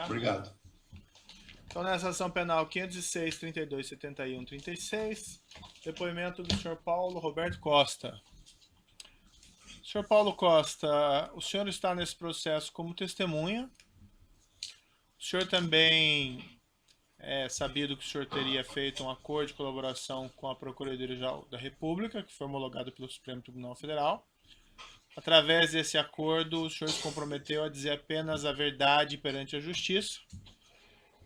Obrigado. Então, nessa ação penal 506, 32, 71, 36, depoimento do senhor Paulo Roberto Costa. Senhor Paulo Costa, o senhor está nesse processo como testemunha. O senhor também é sabido que o senhor teria feito um acordo de colaboração com a Procuradoria-Geral da República, que foi homologado pelo Supremo Tribunal Federal. Através desse acordo, o senhor se comprometeu a dizer apenas a verdade perante a justiça.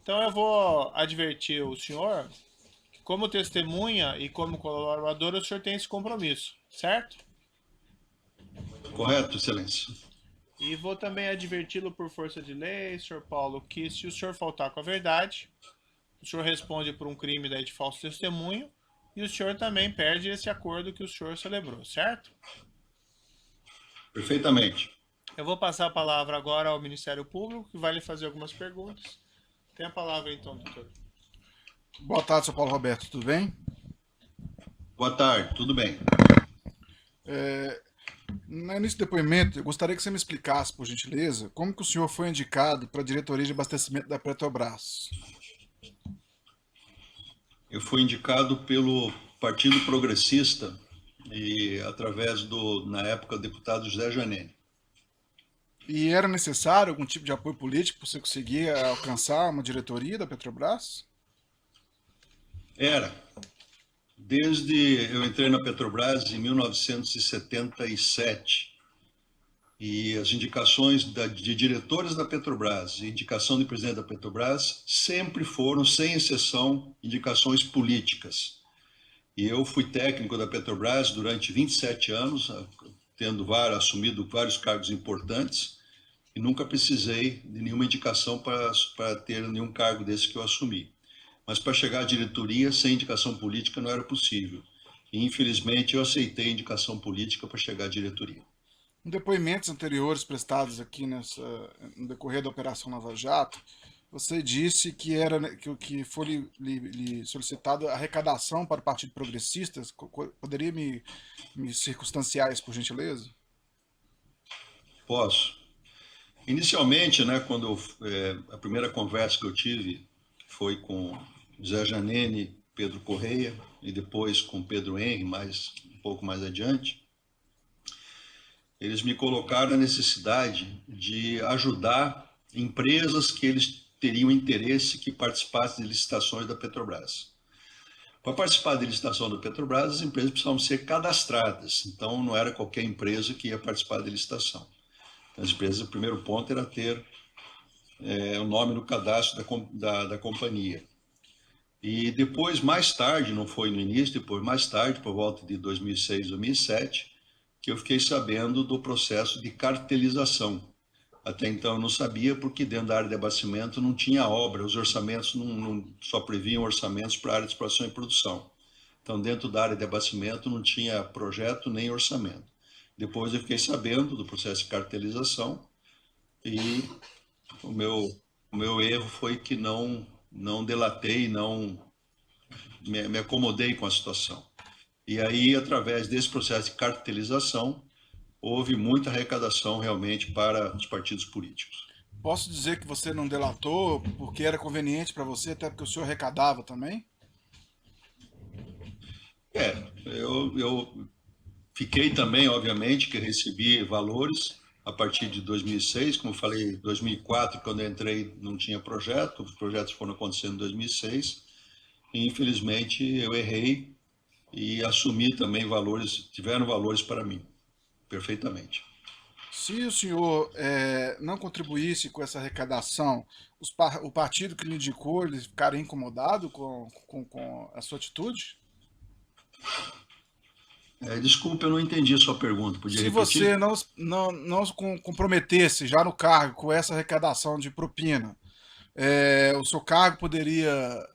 Então eu vou advertir o senhor que, como testemunha e como colaborador, o senhor tem esse compromisso, certo? Correto, Excelência. E vou também adverti-lo por força de lei, senhor Paulo, que se o senhor faltar com a verdade, o senhor responde por um crime daí de falso testemunho e o senhor também perde esse acordo que o senhor celebrou, certo? Perfeitamente. Eu vou passar a palavra agora ao Ministério Público, que vai lhe fazer algumas perguntas. Tem a palavra então, doutor. Boa tarde, senhor Paulo Roberto, tudo bem? Boa tarde, tudo bem. Nesse depoimento, eu gostaria que você me explicasse, por gentileza, como que o senhor foi indicado para a diretoria de abastecimento da Petrobras. Eu fui indicado pelo Partido Progressista e através do, na época, deputado José Janene. E era necessário algum tipo de apoio político para você conseguir alcançar uma diretoria da Petrobras? Era. Desde eu entrei na Petrobras em 1977 e as indicações de diretores da Petrobras e indicação de presidente da Petrobras sempre foram, sem exceção, indicações políticas. E eu fui técnico da Petrobras durante 27 anos, assumido vários cargos importantes e nunca precisei de nenhuma indicação para ter nenhum cargo desse que eu assumi. Mas para chegar à diretoria, sem indicação política, não era possível. E, infelizmente, eu aceitei a indicação política para chegar à diretoria. Em depoimentos anteriores prestados aqui no decorrer da Operação Lava Jato, você disse que foi lhe solicitado arrecadação para o Partido Progressista. Poderia me circunstanciar isso, por gentileza? Posso. Inicialmente, né, quando a primeira conversa que eu tive foi com Zé Janene, Pedro Correia, e depois com Pedro Henri, um pouco mais adiante, eles me colocaram a necessidade de ajudar empresas que eles teriam interesse que participassem de licitações da Petrobras. Para participar de licitação da Petrobras, as empresas precisavam ser cadastradas, então não era qualquer empresa que ia participar de licitação. As empresas, o primeiro ponto era ter o nome no cadastro da companhia. E depois, mais tarde, não foi no início, depois mais tarde, por volta de 2006, 2007, que eu fiquei sabendo do processo de cartelização. Até então eu não sabia, porque dentro da área de abastecimento não tinha obra, os orçamentos só previam orçamentos para a área de exploração e produção. Então, dentro da área de abastecimento não tinha projeto nem orçamento. Depois eu fiquei sabendo do processo de cartelização e o meu erro foi que não delatei, não me acomodei com a situação. E aí, através desse processo de cartelização, houve muita arrecadação realmente para os partidos políticos. Posso dizer que você não delatou porque era conveniente para você, até porque o senhor arrecadava também? Eu fiquei também, obviamente, que recebi valores a partir de 2006, como falei, 2004, quando eu entrei, não tinha projeto, os projetos foram acontecendo em 2006, e infelizmente eu errei e assumi também valores, tiveram valores para mim, perfeitamente. Se o senhor não contribuísse com essa arrecadação, o partido que lhe indicou, eles ficaram incomodados com a sua atitude? Desculpa, eu não entendi a sua pergunta, podia Se repetir? você não se comprometesse já no cargo com essa arrecadação de propina, o seu cargo poderia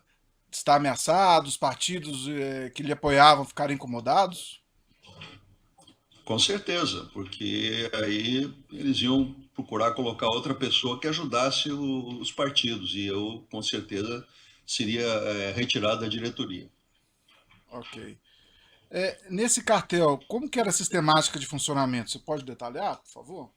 estar ameaçado, os partidos que lhe apoiavam ficarem incomodados? Com certeza, porque aí eles iam procurar colocar outra pessoa que ajudasse os partidos, e eu, com certeza, seria retirado da diretoria. Ok. Nesse cartel, como que era a sistemática de funcionamento? Você pode detalhar, por favor?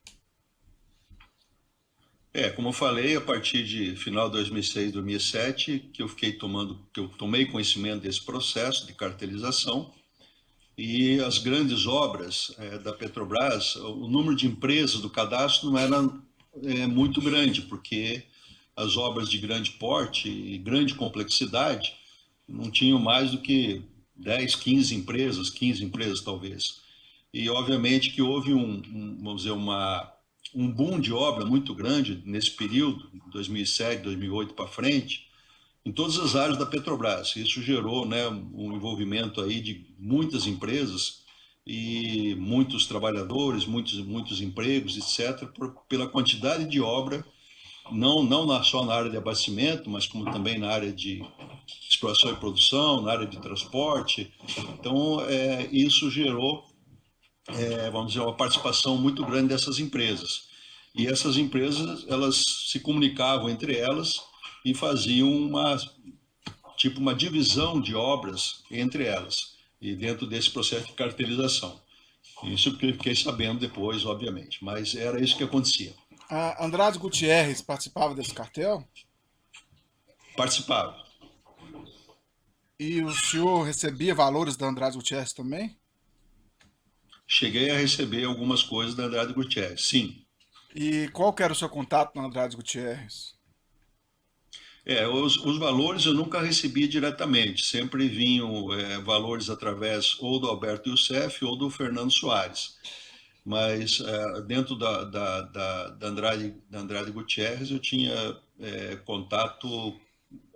Como eu falei, a partir de final de 2006, 2007, que eu tomei conhecimento desse processo de cartelização e as grandes obras da Petrobras, o número de empresas do cadastro não era muito grande, porque as obras de grande porte e grande complexidade não tinham mais do que 10, 15 empresas talvez. E obviamente que houve vamos dizer, um boom de obra muito grande nesse período, 2007, 2008 para frente, em todas as áreas da Petrobras. Isso gerou, né, um envolvimento aí de muitas empresas e muitos trabalhadores, muitos empregos, etc., pela quantidade de obra, não só na área de abastecimento, mas como também na área de exploração e produção, na área de transporte. Então, isso gerou, vamos dizer, uma participação muito grande dessas empresas. E essas empresas, elas se comunicavam entre elas e faziam uma divisão de obras entre elas, e dentro desse processo de cartelização. Isso que eu fiquei sabendo depois, obviamente, mas era isso que acontecia. A Andrade Gutierrez participava desse cartel? Participava. E o senhor recebia valores da Andrade Gutierrez também? Cheguei a receber algumas coisas da Andrade Gutierrez, sim. E qual que era o seu contato na Andrade Gutierrez? Os valores eu nunca recebi diretamente, sempre vinham valores através ou do Alberto Youssef ou do Fernando Soares. Mas dentro da Andrade Gutierrez eu tinha contato,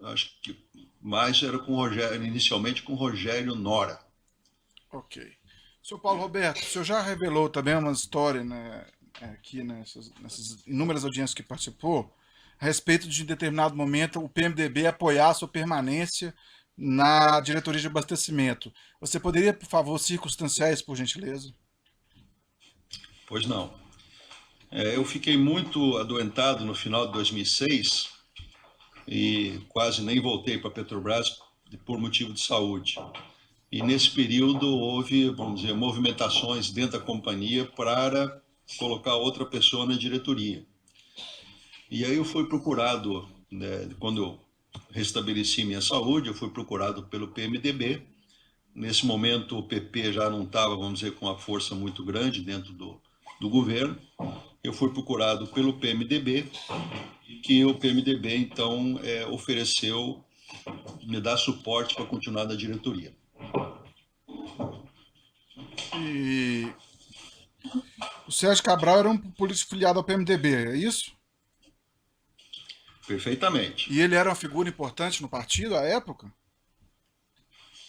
acho que mais era com o Rogério, inicialmente com o Rogério Nora. Ok. Senhor Paulo Roberto, o senhor já revelou também uma história, né, aqui nessas inúmeras audiências que participou, a respeito de, em determinado momento, o PMDB apoiar a sua permanência na diretoria de abastecimento. Você poderia, por favor, circunstanciar isso, por gentileza? Pois não. Eu fiquei muito adoentado no final de 2006 e quase nem voltei para a Petrobras por motivo de saúde. E nesse período houve, vamos dizer, movimentações dentro da companhia para colocar outra pessoa na diretoria. E aí eu fui procurado, né, quando eu restabeleci minha saúde, eu fui procurado pelo PMDB. Nesse momento o PP já não estava, vamos dizer, com uma força muito grande dentro do governo. Eu fui procurado pelo PMDB, que o PMDB então ofereceu me dar suporte para continuar na diretoria. E o Sérgio Cabral era um político filiado ao PMDB, é isso? Perfeitamente. E ele era uma figura importante no partido à época?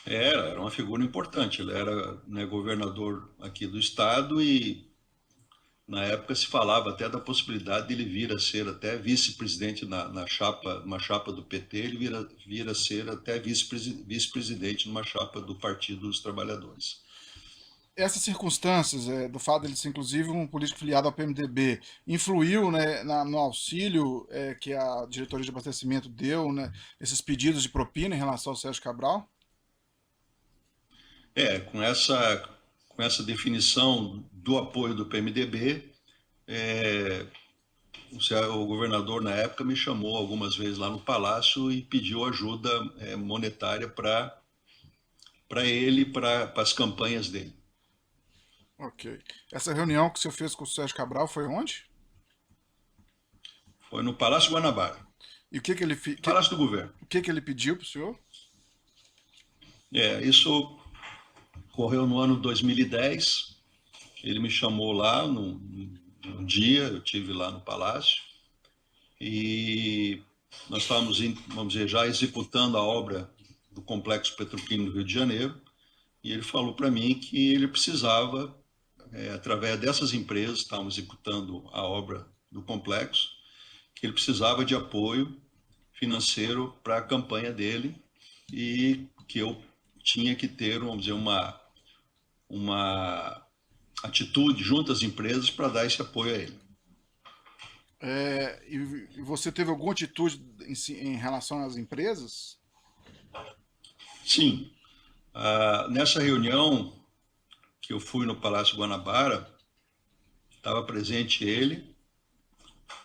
Era uma figura importante. Ele era, né, governador aqui do estado e na época se falava até da possibilidade de ele vir a ser até vice-presidente na chapa do PT, ele vir a ser até vice-presidente numa chapa do Partido dos Trabalhadores. Essas circunstâncias, do fato de ele ser inclusive um político filiado ao PMDB, influiu, né, no auxílio que a diretoria de abastecimento deu, né, esses pedidos de propina em relação ao Sérgio Cabral? Com essa definição do apoio do PMDB, o governador na época me chamou algumas vezes lá no Palácio e pediu ajuda monetária para ele, para as campanhas dele. Ok. Essa reunião que o senhor fez com o Sérgio Cabral foi onde? Foi no Palácio Guanabara, E o que ele Palácio do Governo. o que ele pediu para o senhor? Isso ocorreu no ano 2010. Ele me chamou lá num dia, eu estive lá no Palácio, e nós estávamos, vamos dizer, já executando a obra do Complexo Petroquímico do Rio de Janeiro, e ele falou para mim que ele precisava, através dessas empresas, estávamos executando a obra do complexo, que ele precisava de apoio financeiro para a campanha dele e que eu tinha que ter, vamos dizer, uma atitude junto às empresas para dar esse apoio a ele. E você teve alguma atitude em relação às empresas? Sim. Nessa reunião que eu fui no Palácio Guanabara, estava presente ele,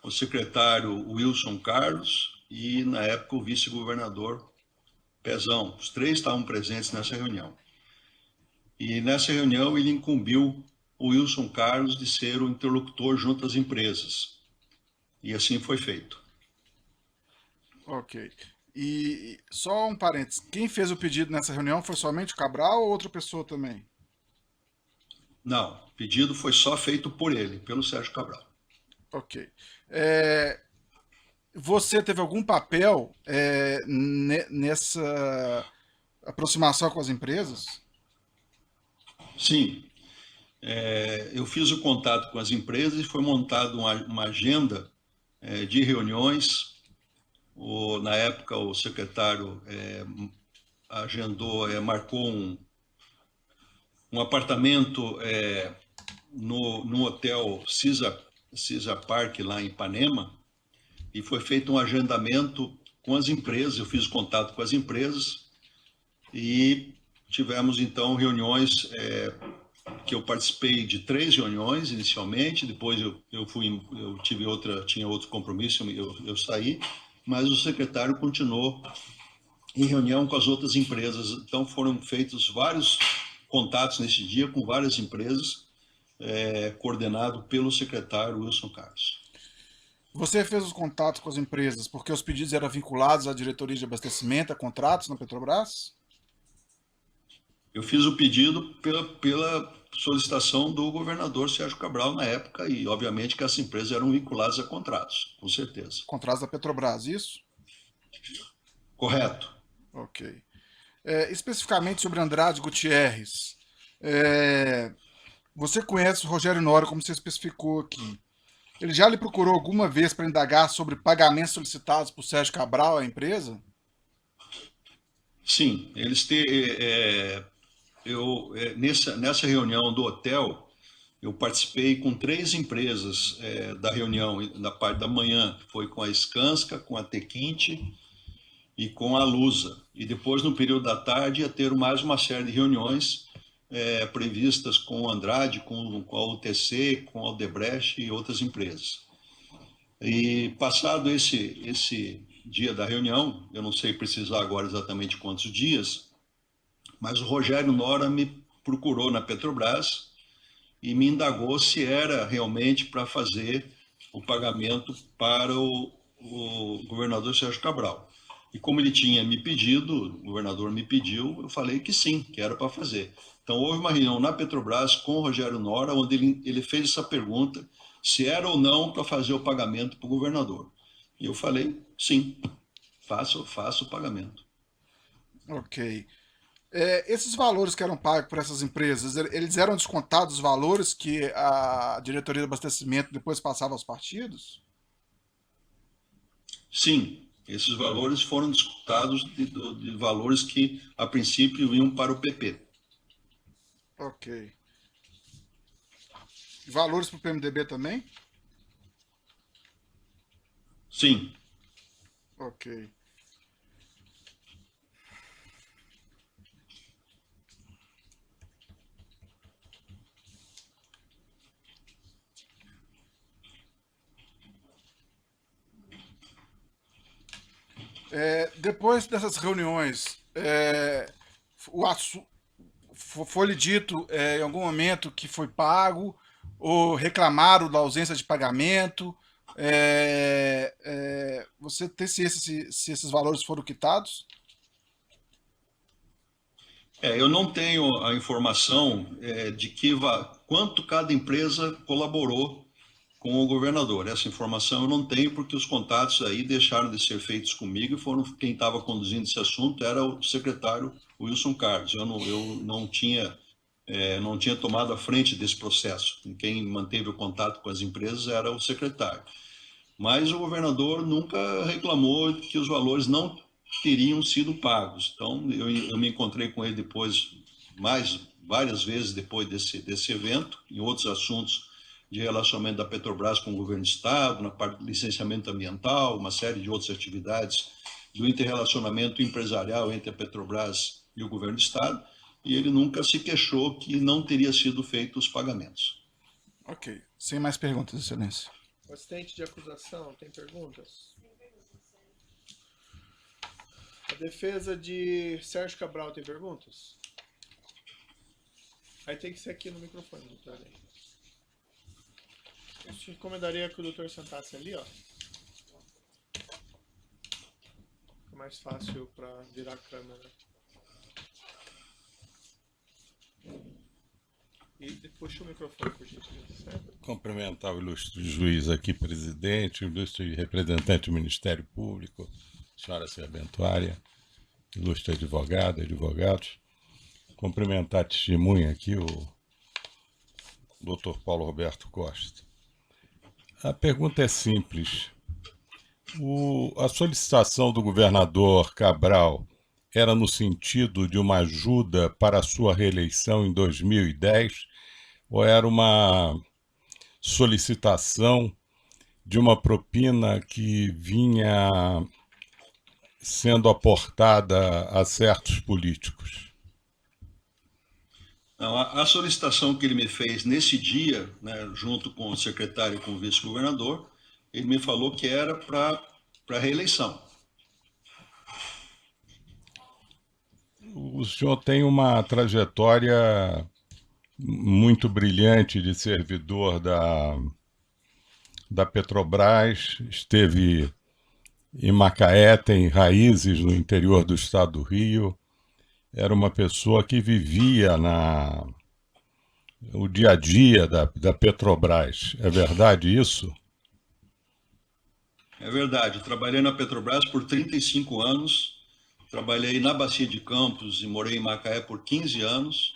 o secretário Wilson Carlos e, na época, o vice-governador Pezão. Os três estavam presentes nessa reunião. E nessa reunião ele incumbiu o Wilson Carlos de ser o interlocutor junto às empresas. E assim foi feito. Ok. E só um parênteses, quem fez o pedido nessa reunião foi somente o Cabral ou outra pessoa também? Não, o pedido foi só feito por ele, pelo Sérgio Cabral. Ok. Você teve algum papel nessa aproximação com as empresas? Sim, eu fiz o contato com as empresas e foi montada uma agenda de reuniões. Na época, o secretário marcou um apartamento no hotel Cisa Park, lá em Ipanema, e foi feito um agendamento com as empresas. Eu fiz contato com as empresas e tivemos, então, reuniões que eu participei de 3 reuniões inicialmente, depois tinha outro compromisso, eu saí, mas o secretário continuou em reunião com as outras empresas. Então foram feitos vários contatos nesse dia com várias empresas, coordenado pelo secretário Wilson Carlos. Você fez os contatos com as empresas porque os pedidos eram vinculados à diretoria de abastecimento, a contratos na Petrobras? Eu fiz o pedido pela solicitação do governador Sérgio Cabral na época e, obviamente, que essas empresas eram vinculadas a contratos, com certeza. Contratos da Petrobras, isso? Correto. Ok. Especificamente sobre Andrade Gutierrez, você conhece o Rogério Nora, como você especificou aqui. Ele já lhe procurou alguma vez para indagar sobre pagamentos solicitados por Sérgio Cabral à empresa? Sim, nessa reunião do hotel, eu participei com 3 empresas da reunião, na parte da manhã, que foi com a Skanska, com a Tequinte e com a Lusa. E depois, no período da tarde, ia ter mais uma série de reuniões previstas com o Andrade, com a UTC, com a Odebrecht e outras empresas. E passado esse dia da reunião, eu não sei precisar agora exatamente quantos dias, mas o Rogério Nora me procurou na Petrobras e me indagou se era realmente para fazer o pagamento para o governador Sérgio Cabral. E como ele tinha me pedido, o governador me pediu, eu falei que sim, que era para fazer. Então houve uma reunião na Petrobras com o Rogério Nora, onde ele fez essa pergunta, se era ou não para fazer o pagamento para o governador. E eu falei, sim, faço o pagamento. Ok. Esses valores que eram pagos por essas empresas, eles eram descontados os valores que a diretoria de abastecimento depois passava aos partidos? Sim, esses valores foram descontados de valores que, a princípio, iam para o PP. Ok. Valores para o PMDB também? Sim. Ok. Depois dessas reuniões, foi-lhe dito em algum momento que foi pago ou reclamaram da ausência de pagamento? Você tem ciência se esses valores foram quitados? Eu não tenho a informação de quanto cada empresa colaborou com o governador. Essa informação eu não tenho porque os contatos aí deixaram de ser feitos comigo e quem estava conduzindo esse assunto era o secretário Wilson Carlos. Eu não tinha tomado a frente desse processo. Quem manteve o contato com as empresas era o secretário. Mas o governador nunca reclamou que os valores não teriam sido pagos. Então, eu me encontrei com ele depois, várias vezes depois desse evento, em outros assuntos de relacionamento da Petrobras com o governo do Estado, na parte do licenciamento ambiental, uma série de outras atividades do interrelacionamento empresarial entre a Petrobras e o governo do Estado, e ele nunca se queixou que não teria sido feitos os pagamentos. Ok. Sem mais perguntas, Excelência. O assistente de acusação, tem perguntas? A defesa de Sérgio Cabral tem perguntas? Aí tem que ser aqui no microfone, doutor. Eu te recomendaria que o doutor sentasse ali, ó. Fica mais fácil para virar a câmera. E puxa o microfone, por gentileza, certo? Cumprimentar o ilustre juiz aqui, presidente, o ilustre representante do Ministério Público, senhora serventuária, ilustre advogada, advogados. Cumprimentar a testemunha aqui, o Dr. Paulo Roberto Costa. A pergunta é simples. A solicitação do governador Cabral era no sentido de uma ajuda para a sua reeleição em 2010 ou era uma solicitação de uma propina que vinha sendo aportada a certos políticos? Não, a solicitação que ele me fez nesse dia, né, junto com o secretário e com o vice-governador, ele me falou que era para reeleição. O senhor tem uma trajetória muito brilhante de servidor da Petrobras, esteve em Macaé, tem raízes no interior do estado do Rio, era uma pessoa que vivia o dia a dia da Petrobras. É verdade isso? É verdade, eu trabalhei na Petrobras por 35 anos, trabalhei na Bacia de Campos e morei em Macaé por 15 anos,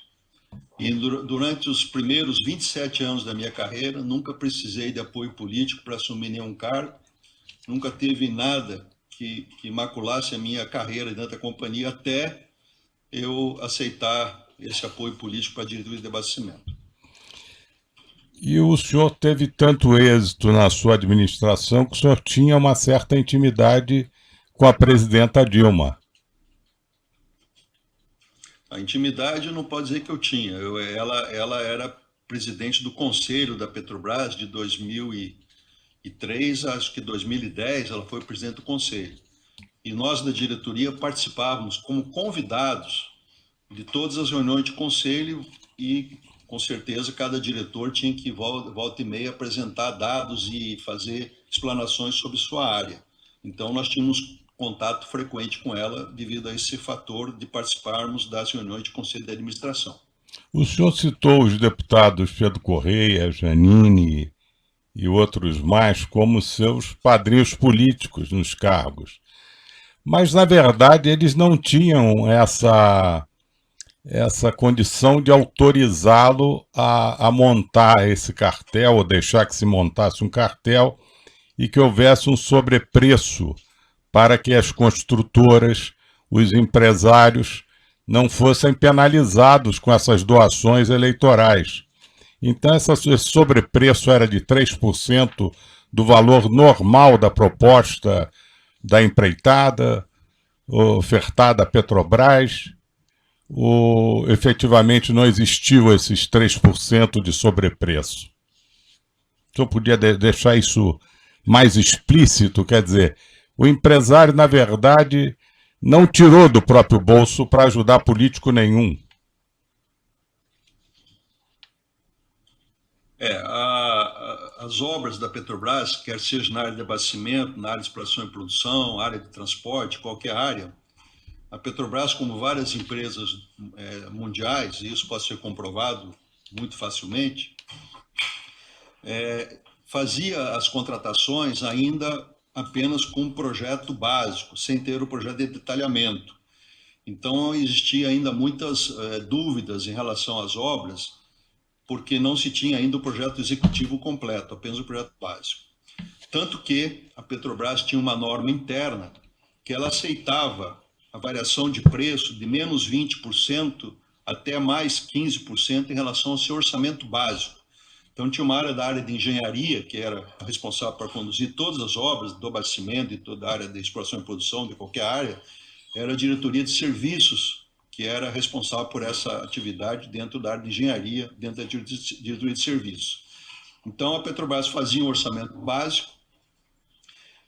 e durante os primeiros 27 anos da minha carreira, nunca precisei de apoio político para assumir nenhum cargo, nunca teve nada que maculasse a minha carreira dentro da companhia até eu aceitar esse apoio político para a diretoria de abastecimento. E o senhor teve tanto êxito na sua administração que o senhor tinha uma certa intimidade com a presidenta Dilma. A intimidade não pode dizer que eu tinha. Ela era presidente do Conselho da Petrobras de 2003, acho que 2010, ela foi presidente do Conselho. E nós da diretoria participávamos como convidados de todas as reuniões de conselho e, com certeza, cada diretor tinha que, volta e meia, apresentar dados e fazer explanações sobre sua área. Então, nós tínhamos contato frequente com ela devido a esse fator de participarmos das reuniões de conselho de administração. O senhor citou os deputados Pedro Correia, Janine e outros mais como seus padrinhos políticos nos cargos. Mas, na verdade, eles não tinham essa condição de autorizá-lo a montar esse cartel, ou deixar que se montasse um cartel e que houvesse um sobrepreço para que as construtoras, os empresários, não fossem penalizados com essas doações eleitorais. Então, esse sobrepreço era de 3% do valor normal da proposta da empreitada, ofertada à Petrobras. Efetivamente não existiu esses 3% de sobrepreço. O senhor podia deixar isso mais explícito? Quer dizer, o empresário, na verdade, não tirou do próprio bolso para ajudar político nenhum. As obras da Petrobras, quer seja na área de abastecimento, na área de exploração e produção, área de transporte, qualquer área, a Petrobras, como várias empresas mundiais, e isso pode ser comprovado muito facilmente, fazia as contratações ainda apenas com um projeto básico, sem ter o projeto de detalhamento. Então, existia ainda muitas dúvidas em relação às obras, porque não se tinha ainda o projeto executivo completo, apenas o projeto básico. Tanto que a Petrobras tinha uma norma interna que ela aceitava a variação de preço de menos 20% até mais 15% em relação ao seu orçamento básico. Então, tinha uma área de engenharia, que era responsável por conduzir todas as obras do abastecimento e toda a área de exploração e produção de qualquer área, era a diretoria de serviços, que era responsável por essa atividade dentro da área de engenharia, dentro da diretoria de serviços. Então, a Petrobras fazia um orçamento básico,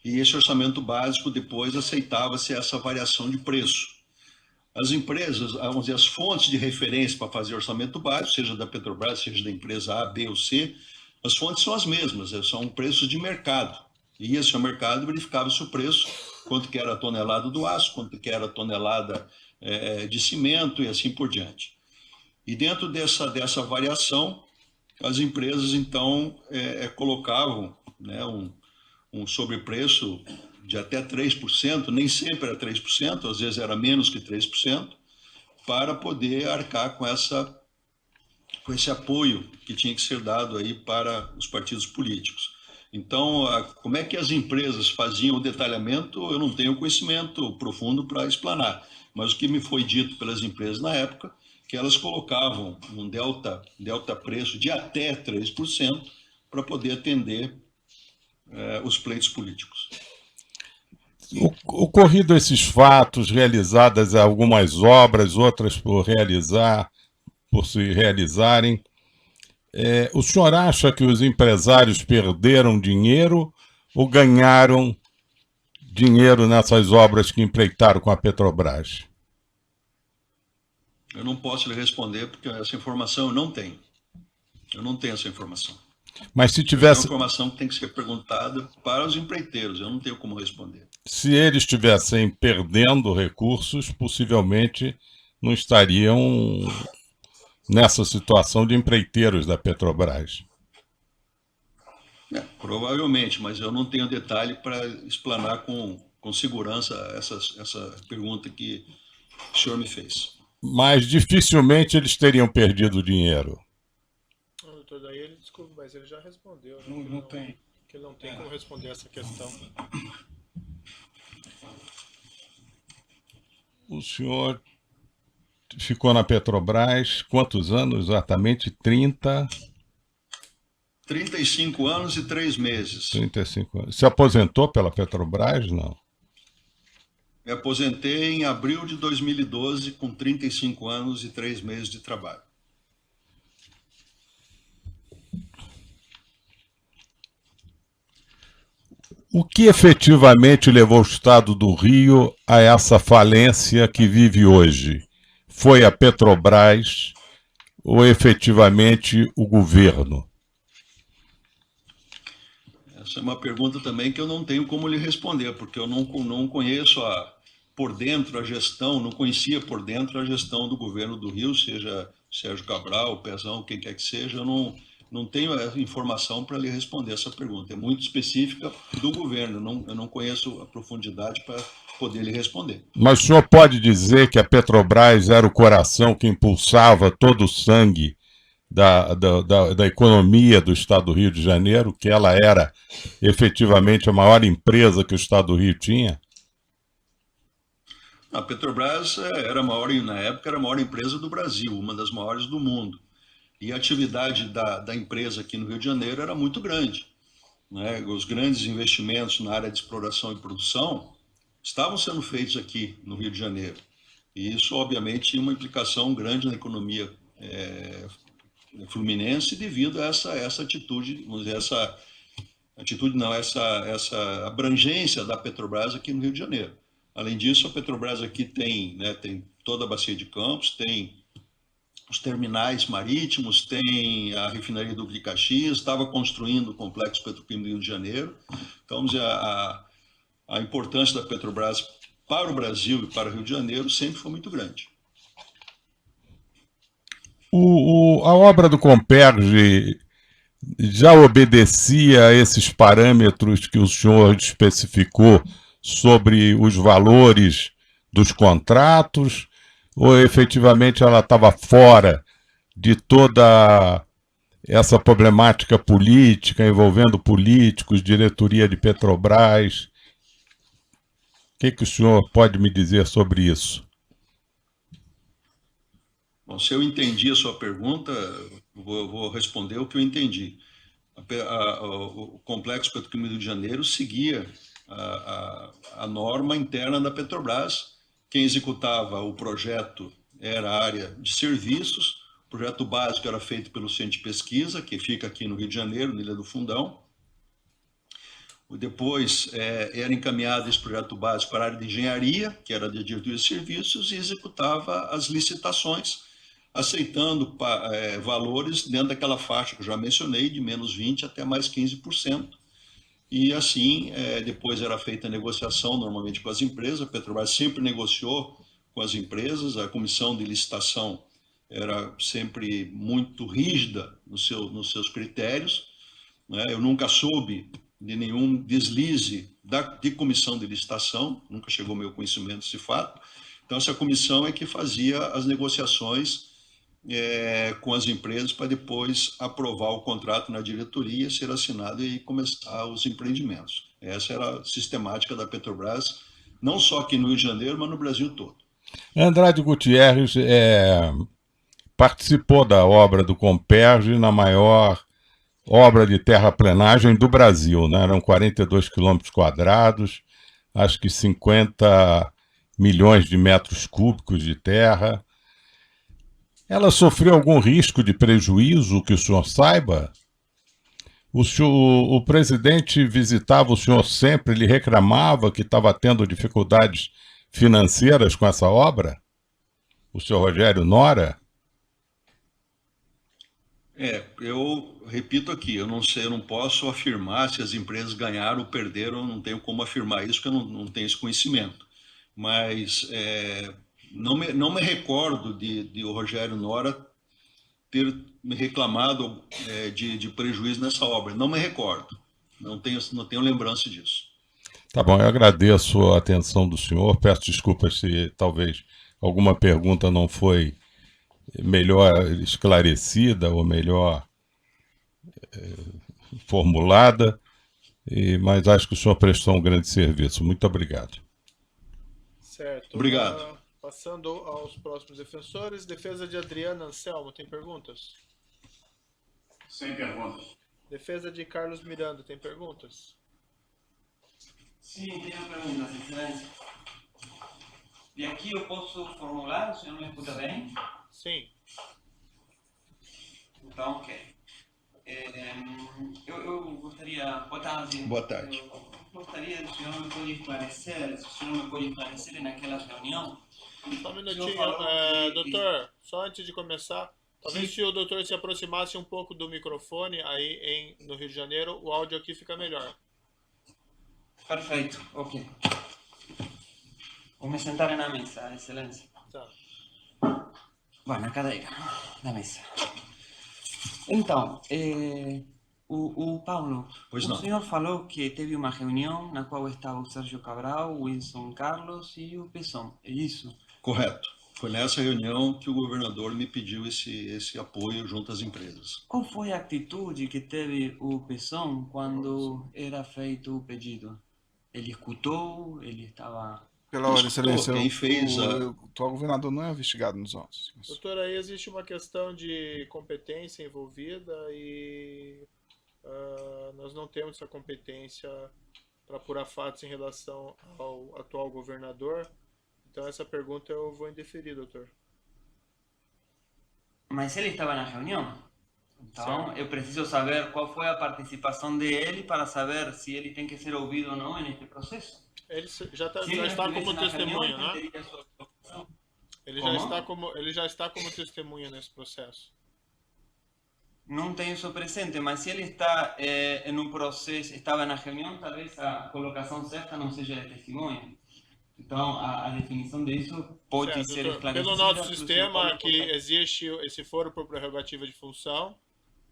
e esse orçamento básico depois aceitava-se essa variação de preço. As empresas, vamos dizer, as fontes de referência para fazer orçamento básico, seja da Petrobras, seja da empresa A, B ou C, as fontes são as mesmas, são preços de mercado. E esse mercado verificava-se o preço, quanto que era a tonelada do aço, quanto que era a tonelada de cimento e assim por diante. E dentro dessa variação, as empresas, então, colocavam, né, um sobrepreço de até 3%, nem sempre era 3%, às vezes era menos que 3%, para poder arcar com esse apoio que tinha que ser dado aí para os partidos políticos. Então, como é que as empresas faziam o detalhamento, eu não tenho conhecimento profundo para explanar, mas o que me foi dito pelas empresas na época, que elas colocavam um delta preço de até 3% para poder atender os pleitos políticos. Ocorrido esses fatos, realizadas algumas obras, outras por se realizarem, o senhor acha que os empresários perderam dinheiro ou ganharam dinheiro nessas obras que empreitaram com a Petrobras? Eu não posso lhe responder porque essa informação eu não tenho. Eu não tenho essa informação. Mas se É tivesse... uma informação que tem que ser perguntada para os empreiteiros, eu não tenho como responder. Se eles estivessem perdendo recursos, possivelmente não estariam nessa situação de empreiteiros da Petrobras. Provavelmente, mas eu não tenho detalhe para explanar com segurança essa pergunta que o senhor me fez. Mas dificilmente eles teriam perdido dinheiro. Doutor, daí ele, desculpa, mas ele já respondeu. Né? Não tem. Que ele não tem como responder essa questão. O senhor ficou na Petrobras quantos anos exatamente? 35 anos e 3 meses. 35 anos. Se aposentou pela Petrobras, não? Me aposentei em abril de 2012 com 35 anos e 3 meses de trabalho. O que efetivamente levou o Estado do Rio a essa falência que vive hoje? Foi a Petrobras ou efetivamente o governo? Essa é uma pergunta também que eu não tenho como lhe responder, porque eu não conheço por dentro a gestão, não conhecia por dentro a gestão do governo do Rio, seja Sérgio Cabral, Pezão, quem quer que seja, eu não tenho a informação para lhe responder essa pergunta. É muito específica do governo, eu não conheço a profundidade para poder lhe responder. Mas o senhor pode dizer que a Petrobras era o coração que impulsava todo o sangue da economia do Estado do Rio de Janeiro, que ela era efetivamente a maior empresa que o Estado do Rio tinha? A Petrobras na época era a maior empresa do Brasil, uma das maiores do mundo. E a atividade da empresa aqui no Rio de Janeiro era muito grande, né? Os grandes investimentos na área de exploração e produção estavam sendo feitos aqui no Rio de Janeiro. E isso, obviamente, tinha uma implicação grande na economia fluminense devido a essa atitude, vamos dizer, essa abrangência da Petrobras aqui no Rio de Janeiro. Além disso, a Petrobras aqui tem toda a bacia de Campos, tem os terminais marítimos, tem a refinaria do Caxias, estava construindo o complexo petroquímico do Rio de Janeiro. Então, vamos dizer, a importância da Petrobras para o Brasil e para o Rio de Janeiro sempre foi muito grande. A obra do Comperj já obedecia a esses parâmetros que o senhor especificou sobre os valores dos contratos, ou efetivamente ela estava fora de toda essa problemática política, envolvendo políticos, diretoria de Petrobras? O que o senhor pode me dizer sobre isso? Bom, se eu entendi a sua pergunta, vou responder o que eu entendi. O Complexo Petroquímico do Rio de Janeiro seguia a norma interna da Petrobras. Quem executava o projeto era a área de serviços, o projeto básico era feito pelo Centro de Pesquisa, que fica aqui no Rio de Janeiro, na Ilha do Fundão. Depois era encaminhado esse projeto básico para a área de engenharia, que era de diretoria de serviços, e executava as licitações, aceitando valores dentro daquela faixa que eu já mencionei, de menos 20% até mais 15%. E assim, depois era feita a negociação normalmente com as empresas. A Petrobras sempre negociou com as empresas, a comissão de licitação era sempre muito rígida nos seus critérios, né? Eu nunca soube de nenhum deslize de comissão de licitação, nunca chegou ao meu conhecimento esse fato. Então, essa comissão é que fazia as negociações com as empresas para depois aprovar o contrato na diretoria, ser assinado e começar os empreendimentos. Essa era a sistemática da Petrobras, não só aqui no Rio de Janeiro, mas no Brasil todo. Andrade Gutierrez participou da obra do Comperj, na maior obra de terraplenagem do Brasil, né? Eram 42 quilômetros quadrados, acho que 50 milhões de metros cúbicos de terra. Ela sofreu algum risco de prejuízo, que o senhor saiba? O presidente visitava o senhor sempre, ele reclamava que estava tendo dificuldades financeiras com essa obra? O senhor Rogério Nora? Eu repito aqui, eu não sei, eu não posso afirmar se as empresas ganharam ou perderam, eu não tenho como afirmar isso, porque eu não tenho esse conhecimento. Mas não me recordo de o Rogério Nora ter me reclamado de prejuízo nessa obra. Não me recordo, não tenho lembrança disso. Tá bom, eu agradeço a atenção do senhor, peço desculpas se talvez alguma pergunta não foi melhor esclarecida ou melhor formulada, mas acho que o senhor prestou um grande serviço. Muito obrigado. Certo. Obrigado. Passando aos próximos defensores, defesa de Adriana Anselmo, tem perguntas? Sem perguntas. Defesa de Carlos Miranda, tem perguntas? Sim, tenho perguntas, excelência. E aqui eu posso formular, o senhor me escuta bem? Sim. Então, ok. Eu gostaria... Boa tarde. Boa tarde. Eu gostaria que o senhor me pode esclarecer, naquela reunião. Só um minutinho, falou doutor, só antes de começar, talvez Sim. se o doutor se aproximasse um pouco do microfone aí no Rio de Janeiro, o áudio aqui fica melhor. Perfeito, ok. Vou me sentar na mesa, excelência. Tá. Vai, na cadeira da mesa. Então, o Paulo, Pois o não. senhor falou que teve uma reunião na qual estava o Sérgio Cabral, o Wilson Carlos e o Pesson, é isso? Correto. Foi nessa reunião que o governador me pediu esse apoio junto às empresas. Qual foi a atitude que teve o Pesson quando era feito o pedido? Ele escutou, ele estava... Pela hora, Escutou, excelência, quem fez o atual governador não é investigado nos autos. Doutor, aí existe uma questão de competência envolvida e nós não temos essa competência para apurar fatos em relação ao atual governador. Então essa pergunta eu vou indeferir, doutor. Mas ele estava na reunião? Então, Certo. eu preciso saber qual foi a participação dele para saber se ele tem que ser ouvido ou não neste processo. Ele já Se ele está como estivesse na testemunha, reunião, né? teria sua participação. Ele já está como testemunha nesse processo. Não tenho isso presente, mas se ele está em um processo, estava na reunião, talvez a colocação certa não seja de testemunha. Então, a definição disso pode Certo, ser doutor. esclarecida. Pelo nosso pelo sistema, senhor que Paulo. existe esse foro por prerrogativa de função,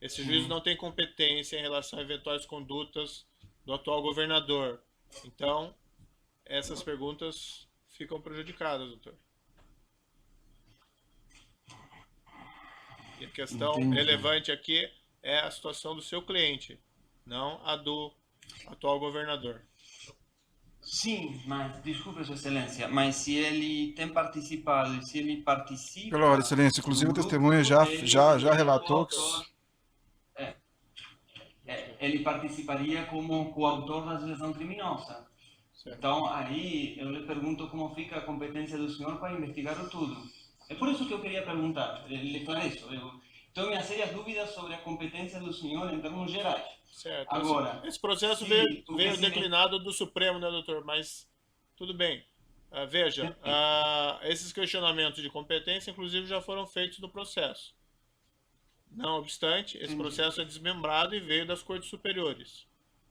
esse juiz não tem competência em relação a eventuais condutas do atual governador. Então, essas perguntas ficam prejudicadas, doutor. E a questão Entendi. relevante aqui é a situação do seu cliente, não a do atual governador. Sim, mas, desculpe, Sua Excelência, mas se ele tem participado e se ele participa... Pela hora, excelência, inclusive a do grupo, testemunha ele já seria relatou que... coautor. Ele participaria como coautor da associação criminosa. Certo. Então, aí eu lhe pergunto como fica a competência do senhor para investigar o tudo. É por isso que eu queria perguntar, lhe esclareço. Eu tenho minhas sérias dúvidas sobre a competência do senhor em termos gerais. Certo. Agora, esse processo se veio o presidente- declinado do Supremo, né, doutor? Mas tudo bem. Veja, esses questionamentos de competência, inclusive, já foram feitos no processo. Não obstante, esse processo é desmembrado e veio das cortes superiores.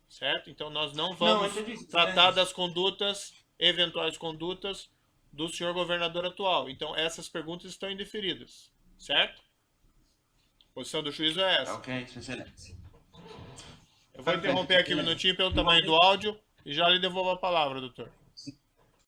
Certo? Então, nós não vamos tratar das condutas, eventuais condutas, do senhor governador atual. Então, essas perguntas estão indeferidas. Certo? A posição do juízo é essa. Ok, Sua Excelência. Eu vou interromper aqui um minutinho pelo tamanho do áudio e já lhe devolvo a palavra, doutor.